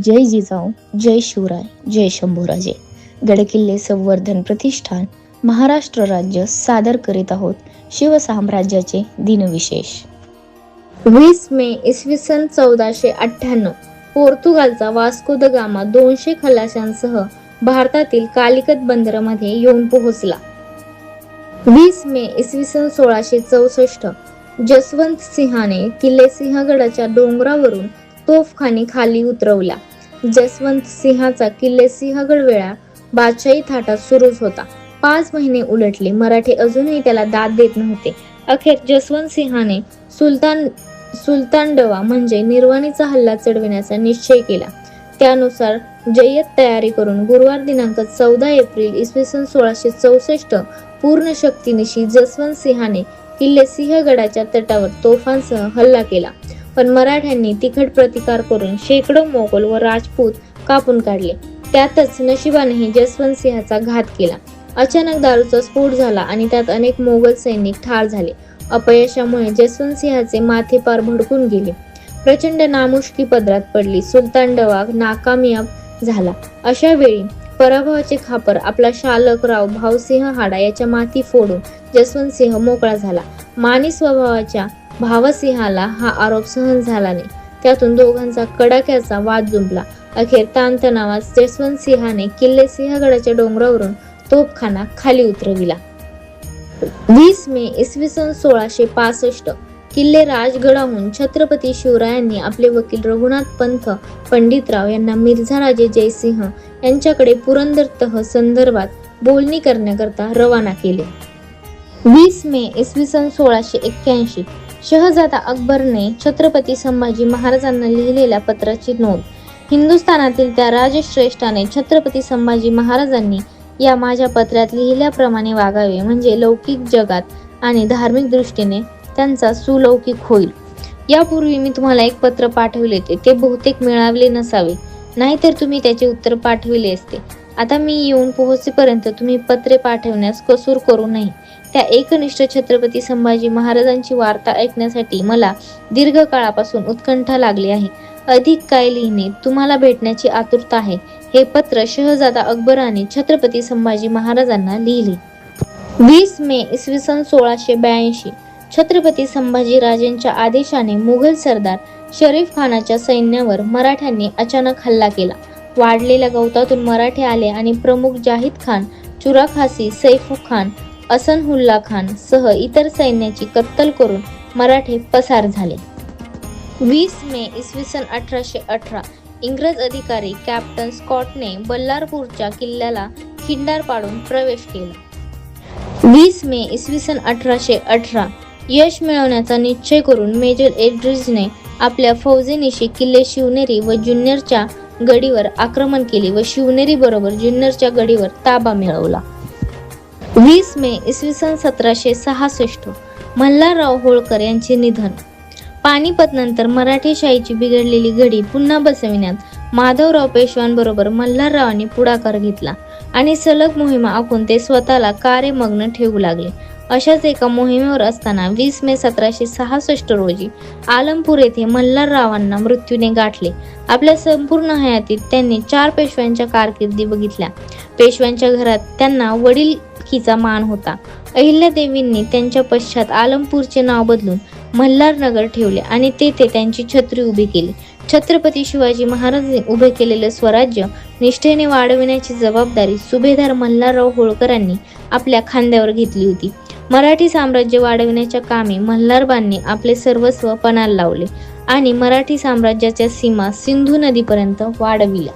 जय जिजाऊ, जय शिवराय, जय शंभूराजे. गडकिल्ले संवर्धन प्रतिष्ठान महाराष्ट्र राज्य सादर करीत आहोत शिवसाम्राज्याचे दिनविशेष. 20 मे इसवी सन 1498 पोर्तुगालचा वास्को द गामा 200 खलाशांसह भारतातील कालिकत बंदरामध्ये येऊन पोहोचला. 20 मे इसवी सन 1664 जसवंत सिंहाने किल्ले सिंहगडाच्या डोंगरावरून तोफखाने खाली उतरवल्या. जसवंत सिंहाचा किल्ले सिंहगड वेळा बादशाही थाटात सुरूच होता. 5 महिने उलटले, मराठे अजूनही त्याला दाद देत नव्हते. अखेर जसवंत सिंहाने सुलतानडवा म्हणजे निर्वाणीचा हल्ला चढविण्याचा निश्चय केला. त्यानुसार जय्यत तयारी करून गुरुवार दिनांक 14 एप्रिल इसवी सन 1664 पूर्ण शक्तीनिशी जसवंत सिंहाने किल्ले सिंहगडाच्या तटावर तोफांसह हल्ला केला. पण मराठ्यांनी तिखट प्रतिकार करून शेकडो मोगल व राजपूत कापून काढले. त्यातच नशिबानेही जसवंत सिंहाचा घात केला. अचानक दारूचा स्फोट झाला आणि त्यात अनेक मोगल सैनिक ठार झाले. अपयशामुळे जसवंत सिंहाचे माथे पार भडकून गेले. प्रचंड नामुष्की पदरात पडली. सुलतानडवा नाकामयाब झाला. अशा वेळी पराभवाचे खापर आपला शालक राव भावसिंह हाडा याच्या माथी फोडून जसवंत सिंह मोकळा झाला. मानी स्वभावाच्या भावसिंहाला हा आरोप सहन झाला नाही. त्यातून दोघांचा कडाक्याचा वाद जुंपला. अखेर ताणतणावात जसवंत सिंहाने किल्ले सिंहगडाच्या डोंगरावरून तोफखाना खाली उतरविला. 20 मे इसवी सन 1665 किल्ले राजगडाहून छत्रपती शिवरायांनी आपले वकील रघुनाथ पंत पंडितराव यांना मिर्झा राजे जयसिंह यांच्याकडे पुरंदर तह संदर्भात बोलणी करण्याकरता रवाना केले. 20 मे इसवी सन 1681 शहजादा अकबरने छत्रपती संभाजी महाराजांना लिहिलेल्या पत्राची नोंद. हिंदुस्थानातील त्या राजश्रेष्ठाने छत्रपती संभाजी महाराजांनी या माझ्या पत्रात लिहिल्याप्रमाणे वागावे, म्हणजे लौकिक जगात आणि धार्मिक दृष्टीने त्यांचा सुलौकिक होईल. यापूर्वी मी तुम्हाला एक पत्र पाठवले होते, ते बहुतेक मिळाले नसावे, नाहीतर तुम्ही त्याचे उत्तर पाठविले असते. आता मी येऊन पोहोचेपर्यंत तुम्ही पत्रे पाठवण्यास कसूर करू नये. त्या एकनिष्ठ छत्रपती संभाजी महाराजांची वार्ता ऐकण्यासाठी मला दीर्घ काळापासून उत्कंठा लागली आहे. अधिक काय लिहिणे, तुम्हाला भेटण्याची आतुरता आहे. हे पत्र शहजादा अकबराने छत्रपती संभाजी महाराजांना लिहिले. 20 मे इसवी सन 1682 छत्रपती संभाजी राजेंच्या आदेशाने मुघल सरदार शरीफ खानाच्या सैन्यावर मराठ्यांनी अचानक हल्ला केला. वाढलेल्या गवतातून मराठे आले आणि प्रमुख जाहिद खान, चुराखासी, सैफू खान, असनहुल्ला खान सह इतर सैन्याची कत्तल करून मराठे पसार झाले. 20 मे इसवी सन 1818 इंग्रज अधिकारी कॅप्टन स्कॉटने बल्लारपूरच्या किल्ल्याला खिंडार पाडून प्रवेश केला. 20 मे इसवी सन 1818 यश मिळवण्याचा निश्चय करून मेजर एड्रिजने आपल्या फौजेनिशी किल्ले शिवनेरी व जुन्नरच्या गडीवर आक्रमण केले व शिवनेरी बरोबर जुन्नरच्या गडीवर ताबा मिळवला. 20 मे इसवी सन 1766 मल्हारराव होळकर यांचे निधन. पानिपत नंतर मराठेशाहीची बिघडलेली घडी पुन्हा बसविण्यात माधवराव पेशव्यांबरोबर मल्हाररावांनी पुढाकार घेतला आणि सलग मोहिमा आखून ते स्वतःला कार्यमग्न ठेवू लागले. अशाच एका मोहिमेवर असताना 20 मे 1766 रोजी आलमपूर येथे मल्हाररावांना मृत्यूने गाठले. आपल्या संपूर्ण हयातीत त्यांनी 4 पेशव्यांच्या कारकिर्दी बघितल्या. पेशव्यांच्या घरात त्यांना वडिलकीचा मान होता. अहिल्यादेवींनी त्यांच्या पश्चात आलमपूरचे नाव बदलून मल्हारनगर ठेवले आणि तेथे त्यांची छत्री उभी केली. छत्रपती शिवाजी महाराजांनी उभे केलेले स्वराज्य निष्ठेने वाढविण्याची जबाबदारी सुभेदार मल्हारराव होळकरांनी आपल्या खांद्यावर घेतली होती. मराठी साम्राज्य वाढविण्याच्या कामी मल्हारबांनी आपले सर्वस्व पणाला लावले आणि मराठी साम्राज्याच्या सीमा सिंधू नदीपर्यंत वाढविल्या.